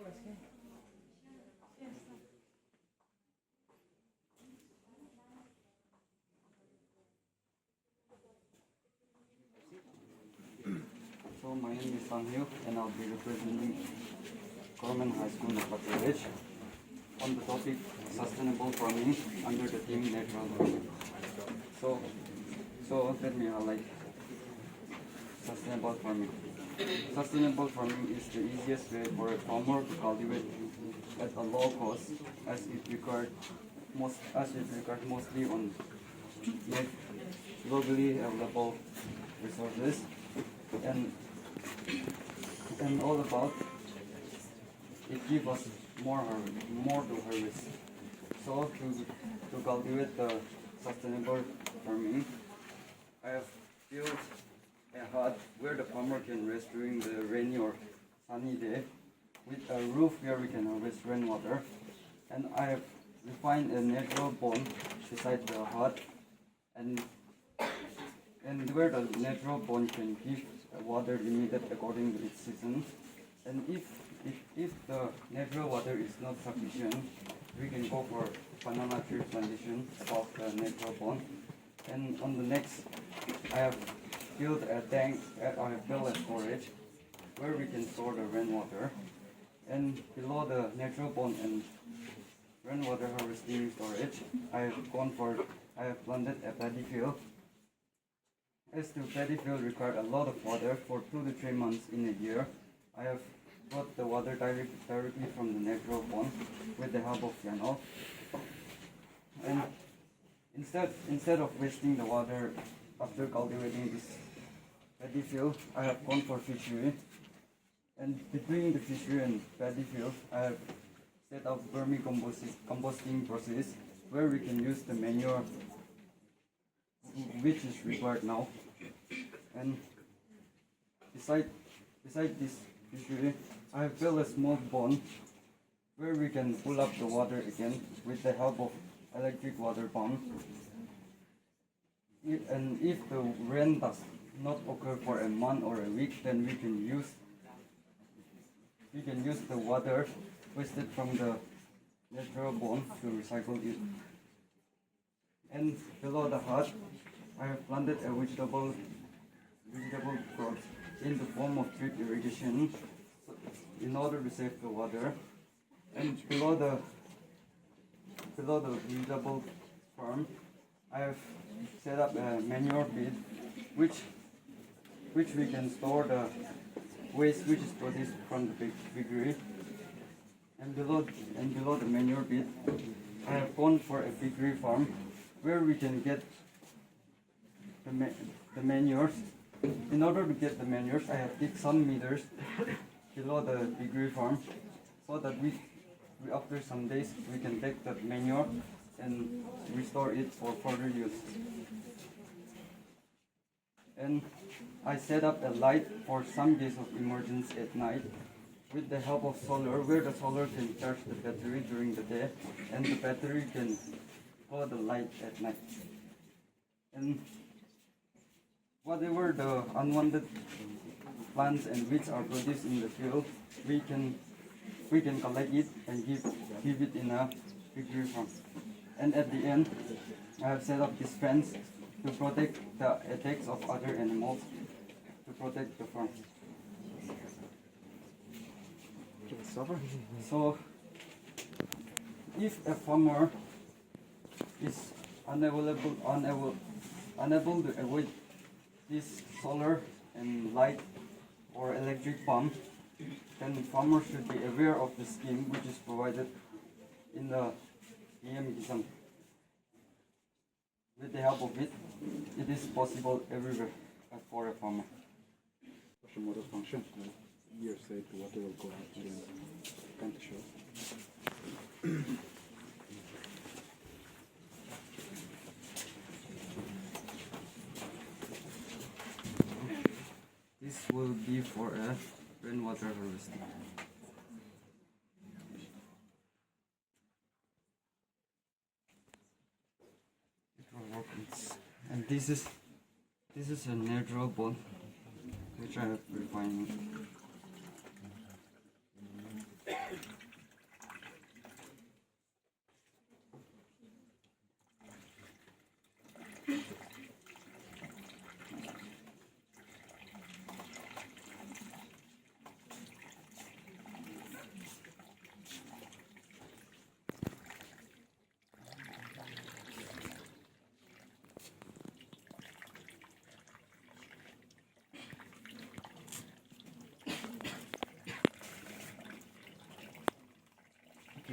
So my name is Sang-Hyuk and I'll be representing Government High School Noklak Village on the topic sustainable farming under the theme natural farming. So let me highlight sustainable farming. Sustainable farming is the easiest way for a farmer to cultivate at a low cost as it requires mostly on globally available resources and all about it gives us more to harvest. So to cultivate the sustainable farming, I have built a hut where the farmer can rest during the rainy or sunny day with a roof where we can harvest rainwater, and I have refined a natural pond beside the hut and where the natural pond can give water limited according to its season. And if the natural water is not sufficient, we can go for banana tree plantation above the natural pond. And on the next, I have built a tank. I have built a storage where we can store the rainwater. And below the natural pond and rainwater harvesting storage, I have planted a paddy field. As the paddy field required a lot of water for 2 to 3 months in a year, I have got the water directly from the natural pond with the help of canal. And instead of wasting the water after cultivating this paddy field, I have gone for fishery. And between the fishery and paddy field, I have set up vermicomposting process where we can use the manure which is required now. And beside this fishery, I have built a small pond where we can pull up the water again with the help of electric water pump. And if the rain does not occur for a month or a week, then we can use the water wasted from the natural pond to recycle it. And below the hut, I have planted a vegetable crops in the form of drip irrigation in order to save the water. And below the vegetable farm, I have set up a manure pit which we can store the waste which is produced from the piggery. And below the manure pit, I have gone for a piggery farm where we can get the manures. In order to get the manures, I have dig some meters below the piggery farm so that we after some days we can take that manure and restore it for further use. And I set up a light for some days of emergency at night with the help of solar, where the solar can charge the battery during the day and the battery can follow the light at night. And whatever the unwanted plants and weeds are produced in the field, we can collect it and give it in a piggery farm. And at the end, I have set up this fence to protect the attacks of other animals, to protect the farm. So, if a farmer is unable to avoid this solar and light or electric pump, then farmers should be aware of the scheme which is provided in the PM Kisan. With the help of it, it is possible everywhere for a farmer. Motor function, years said water will go out and can't show. This will be for a rainwater harvesting. It will work. And this is a natural pond which I have refined.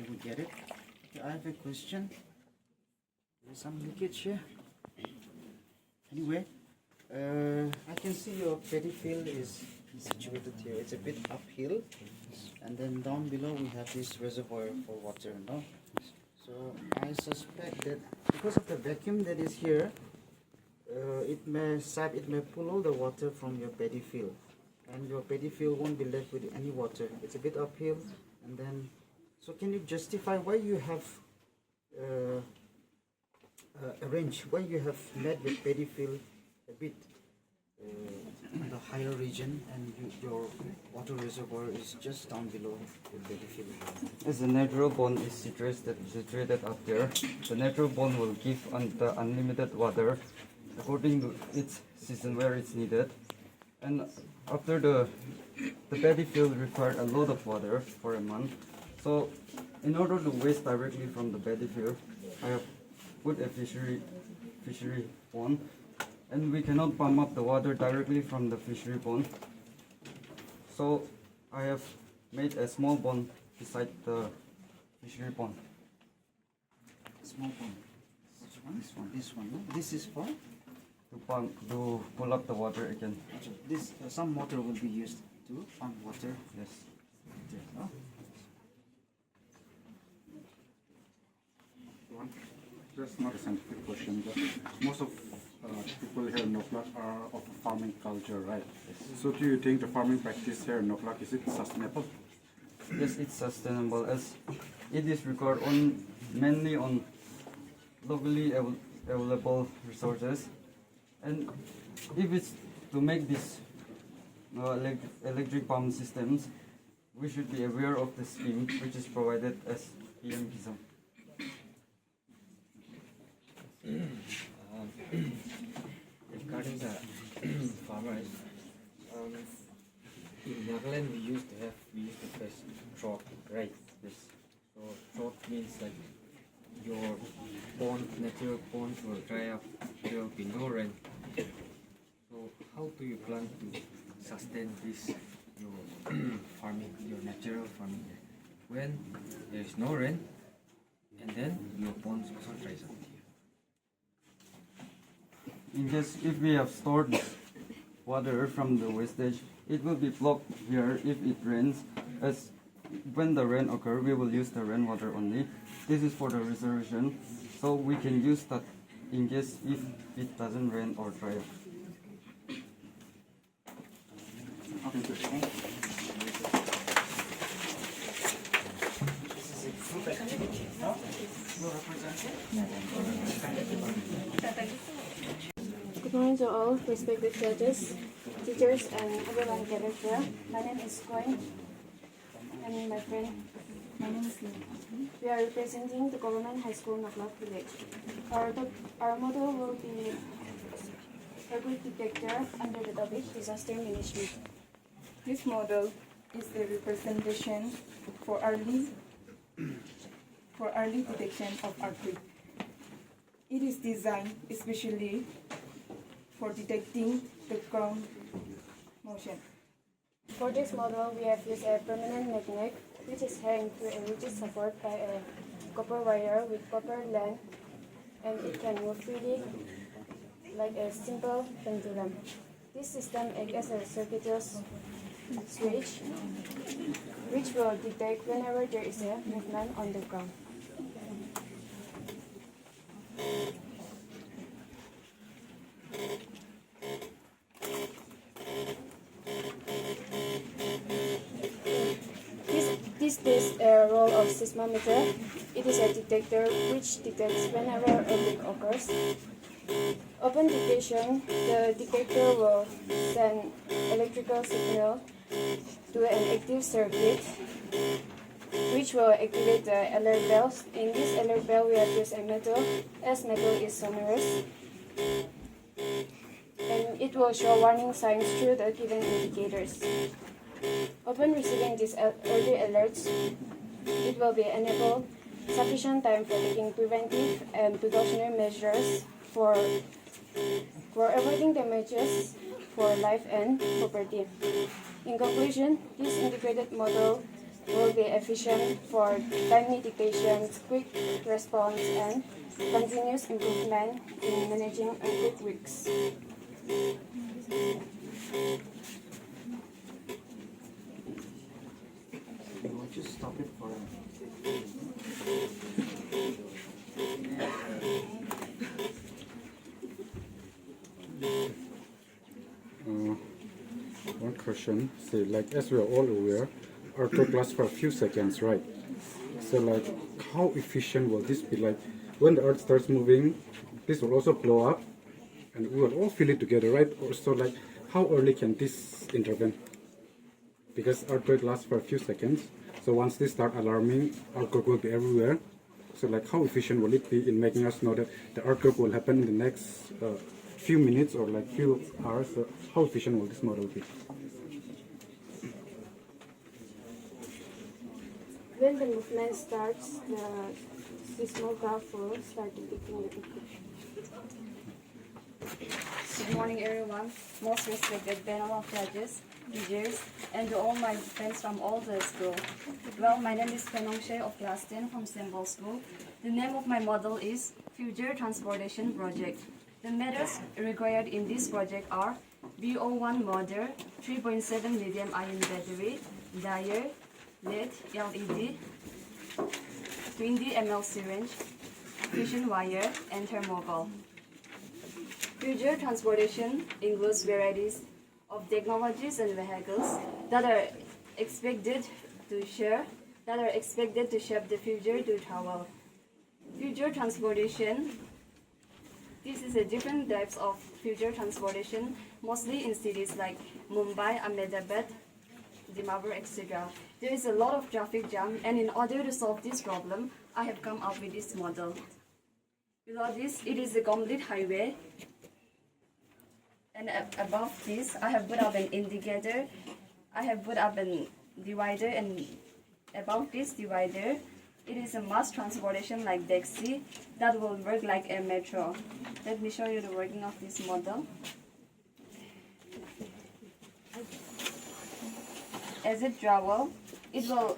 Okay, we get it. Okay, I have a question. There's some leakage here. Anyway, I can see your paddy field is situated here. It's a bit uphill, and then down below we have this reservoir for water, no? So I suspect that because of the vacuum that is here, it may pull all the water from your paddy field, and your paddy field won't be left with any water. It's a bit uphill, and then so can you justify why you have arranged, why you have made your paddy field a bit in the higher region, and your water reservoir is just down below your paddy field? As the natural pond is situated up there, the natural pond will give the unlimited water according to its season where it's needed. And after the paddy field required a lot of water for a month. So in order to waste directly from the paddy field, I have put a fishery pond, and we cannot pump up the water directly from the fishery pond. So I have made a small pond beside the fishery pond. Small pond. Which one? This one. This one. No? This is for To pull up the water again. this. Some motor will be used to pump water. Yes. There, no? That's not a scientific question, but most of people here in Noklak are of a farming culture, right? So do you think the farming practice here in Noklak, is it sustainable? Yes, it's sustainable as it is required mainly on locally available resources. And if it's to make this electric pump systems, we should be aware of the scheme which is provided as PM Kisam. Regarding the farmers, in Nagaland we used to face drought, right? Yes. So drought means like your natural ponds will dry up, there will be no rain. So how do you plan to sustain this your farming, your natural farming when there is no rain, and then your ponds also dries up? In case if we have stored water from the wastage, it will be blocked here if it rains. As when the rain occurs, we will use the rainwater only. This is for the reservation, so we can use that in case if it doesn't rain or dry up. Good morning to all respected judges, teachers, and everyone gathered here. My name is Koi, and my friend, my name is Lee. We are representing the Government High School Noklak Village. Our motto will be earthquake detector under the topic disaster management. This model is a representation for early detection of earthquake. It is designed especially for detecting the ground motion. For this model, we have used a permanent magnet which is hanged to a rigid support by a copper wire with copper length, and it can move freely like a simple pendulum. This system acts as a circuitous switch which will detect whenever there is a movement on the ground. This is a role of seismometer. It is a detector which detects whenever a leak occurs. Upon detection, the detector will send electrical signal to an active circuit which will activate the alert bells. In this alert bell, we have used a metal, as metal is sonorous, and it will show warning signs through the given indicators. Upon receiving these early alerts, it will be enabled sufficient time for taking preventive and precautionary measures for avoiding damages for life and property. In conclusion, this integrated model will be efficient for time mitigation, quick response, and continuous improvement in managing earthquake risks. We'll just stop it for one question. See, like as we are all aware, earthquake lasts for a few seconds, right? So like, how efficient will this be? Like, when the earth starts moving, this will also blow up, and we will all feel it together, right? Or so like, how early can this intervene? Because earthquake lasts for a few seconds, so once they start alarming, earthquake will be everywhere. So like, how efficient will it be in making us know that the earthquake will happen in the next few minutes or like few hours? So how efficient will this model be? When the movement starts, the seismograph will start detecting the earthquake. Good morning, everyone. Most respected panel of judges, teachers, and to all my friends from all the school. Well, my name is Penong She of class 10 from Symbol School. The name of my model is Future Transportation Project. The methods required in this project are BO1 motor, 3.7 lithium-ion battery, diode, LED, 20 ml syringe, fusion wire, and thermocol. Future transportation includes varieties of technologies and vehicles that are expected to shape the future to travel. Future transportation. This is a different types of future transportation, mostly in cities like Mumbai, Ahmedabad, Dimapur, etc. There is a lot of traffic jam, and in order to solve this problem, I have come up with this model. Below this, it is a complete highway. And above this, I have put up an indicator, I have put up a divider, and above this divider, it is a mass transportation like taxi that will work like a metro. Let me show you the working of this model. As it travels, it will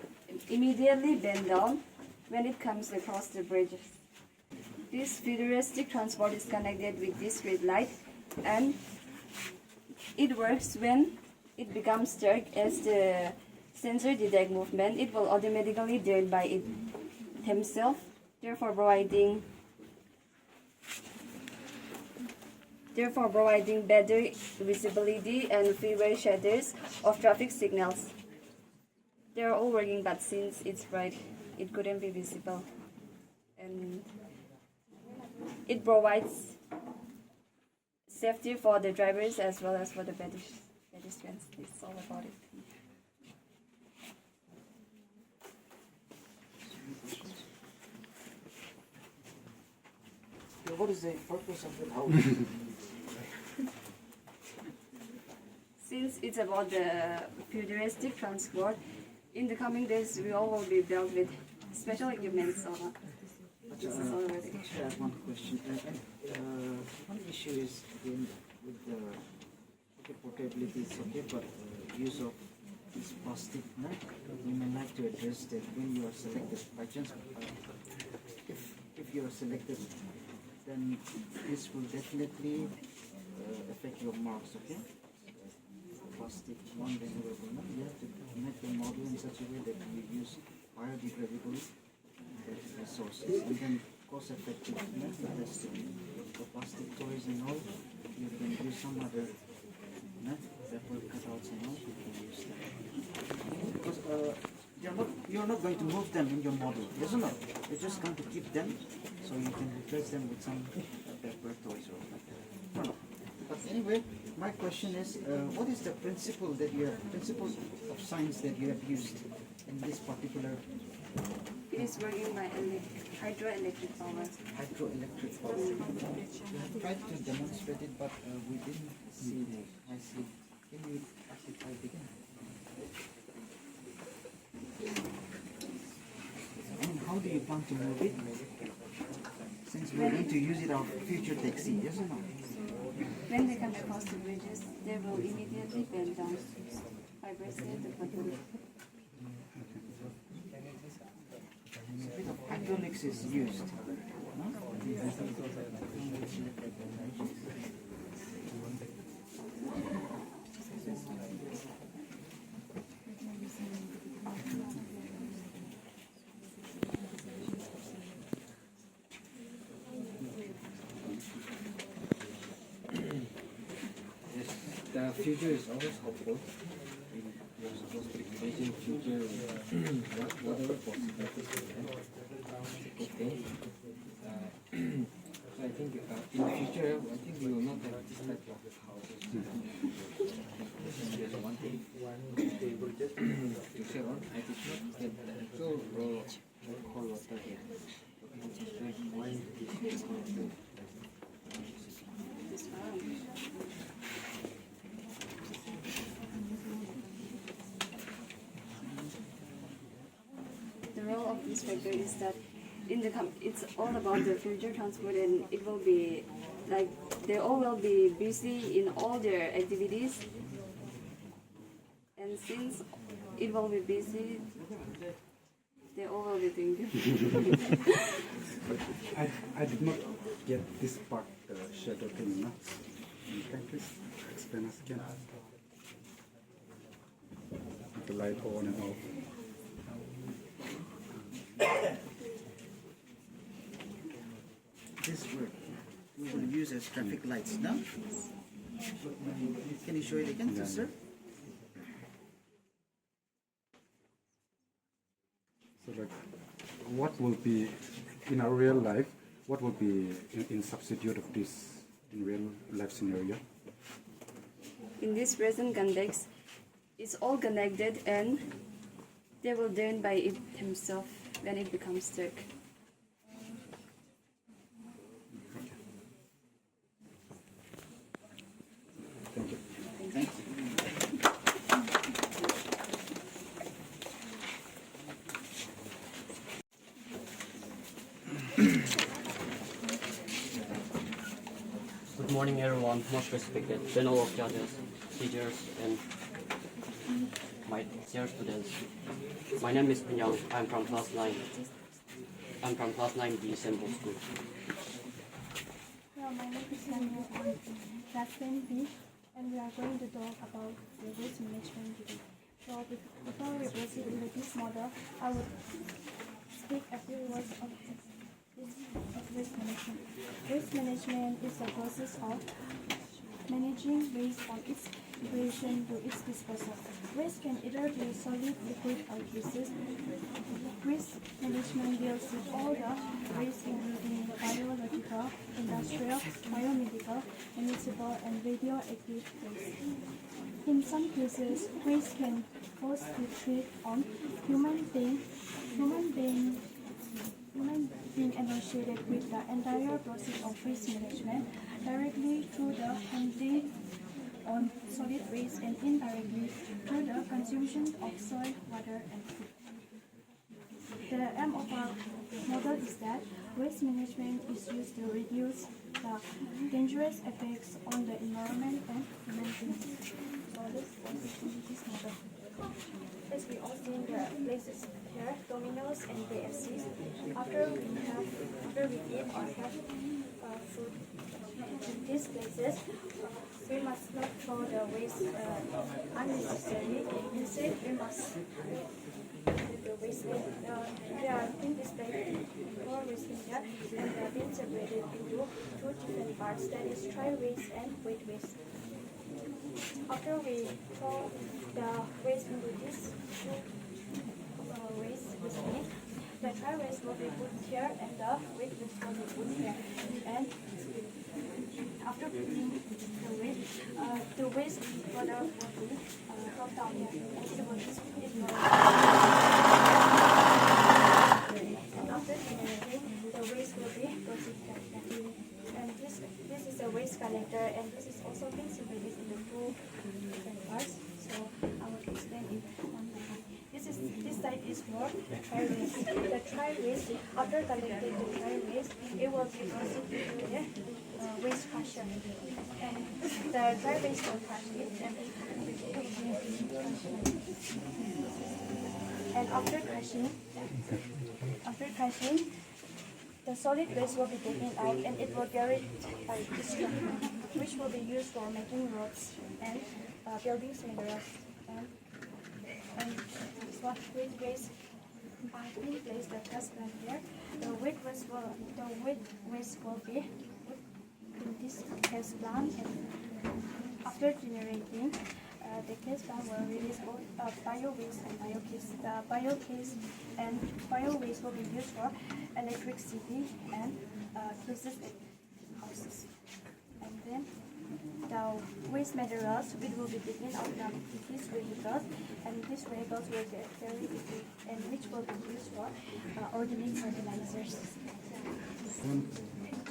immediately bend down when it comes across the bridge. This futuristic transport is connected with this red light, and it works when it becomes stuck. As the sensor detect movement, it will automatically turn by it himself, therefore providing better visibility and freeway shadows of traffic signals. They are all working, but since it's bright, it couldn't be visible. And it provides safety for the drivers as well as for the pedestrians. It's all about it. what is the purpose of it? How? Since it's about the futuristic transport, in the coming days we all will be built with special equipment. So this is already. I have one question. One issue is again with the portability is okay, but use of this plastic nut. We may like to address that when you are selected. By chance, if you are selected, then this will definitely affect your marks. Okay. Plastic non-renewable. You have to make the model in such a way that you use biodegradable resources and then cost-effective. It has to be for plastic toys and all. You can use some other paper cutouts and all. You can use that because you're not going to move them in your model. Yes or no? You're just going to keep them, so you can replace them with some paper toys or like that. No. But anyway, my question is, what is the principle of science that you have used in this particular? It is working by hydroelectric power. Hydroelectric power. We have tried to demonstrate it, but we didn't see it. I see. Can you actually try it again? And how do you plan to move it? Since we're going to use it our future taxi, yes or no? When they come across the bridges, they will immediately bend down. I press the button. hydraulics is used. Yes, the future is always hopeful. You're supposed to imagine future whatever possibilities you can. Okay. So I think in the future, I think we will not have this type of houses. This is just one thing. To say on, I did not get the actual role of cold water here. Okay, just why this is The role of this factor is that it's all about the future transport, and it will be like they all will be busy in all their activities, and since it will be busy, they all will be doing different. I did not get this part, the shadow thing, no? Can you please explain us again? The light on and off. This word we will use as traffic lights now. Can you show it again, Yeah. sir? So like, what will be, in our real life, what will be in substitute of this in real life scenario? In this present context, it's all connected, and they will learn by it themselves when it becomes dark. Thank you. Thank you. Good morning, everyone. Most respected panel of judges, teachers, and my dear students. My name is Pinyang. I'm from class 9. I'm from class 9B Central School. Hello, my name is Daniel. I'm class 10B, and we are going to talk about the waste management today. So before we proceed with this model, I would speak a few words of waste management. Waste management is the process of managing waste from its creation to its disposal. Waste can either be solid, liquid, or gaseous. Waste management deals with all the waste including biological, industrial, biomedical, municipal, and radioactive waste. In some cases, waste can cause the threat on human being associated with the entire process of waste management, directly through the handling on solid waste and indirectly through the consumption of soil, water, and food. The aim of our model is that waste management is used to reduce the dangerous effects on the environment and human beings. So this is this model. As we all see in the places here, Domino's and KFCs, after we eat or have food in these places, we must not throw the waste unnecessarily. Instead, we must put the waste bin. They are in this bag for waste bin here, and they are being separated into two different parts, that is dry waste and wet waste. After we throw the waste into this waste bin, the dry waste will be put here and the wet waste will be put here. And after putting the waste product will be dropped down here. And after generating, the waste will be proceeded. And this is a waste collector, and this is also being separated into two different parts. So I will explain it one by one. This side is for dry waste. The dry waste, after collecting the dry waste, it will be proceeded to the waste crusher. And the dry waste will crush it, and And after crushing, the solid waste will be taken out and it will carry by this truck, which will be used for making roads and building materials. And this what wet waste in place the test plant here. The wet waste will be in this test plant, and after generating, the test plant will release both bio waste and biogas. The bio waste will be used for electricity and cases houses. And then the waste materials which will be taken out from these vehicles, and these vehicles will get very big and which will be used for organic fertilizers. One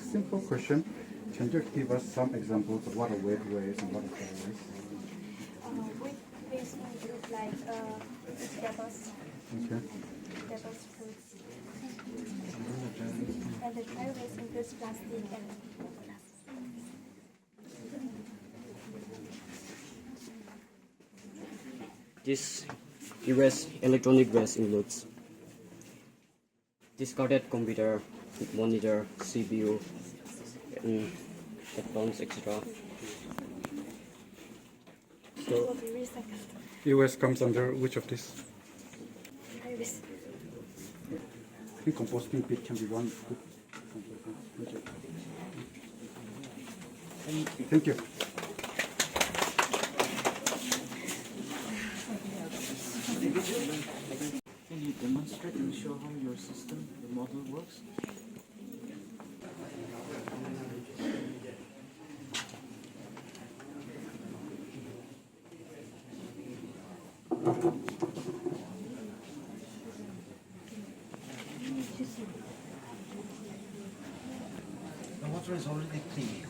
simple question. Can you give us some examples of what are wet waste and what are dry waste? Wet waste include like vegetables, Okay. fruits, and the dry waste includes plastic and This e-waste electronic waste includes discarded computer, monitor, CPU, and headphones, etc. it will be recycled. US comes under which of these? Dry waste. I think composting pit can be one good composting. Thank you. Can you demonstrate and show how your system, the model works? The water is already clean.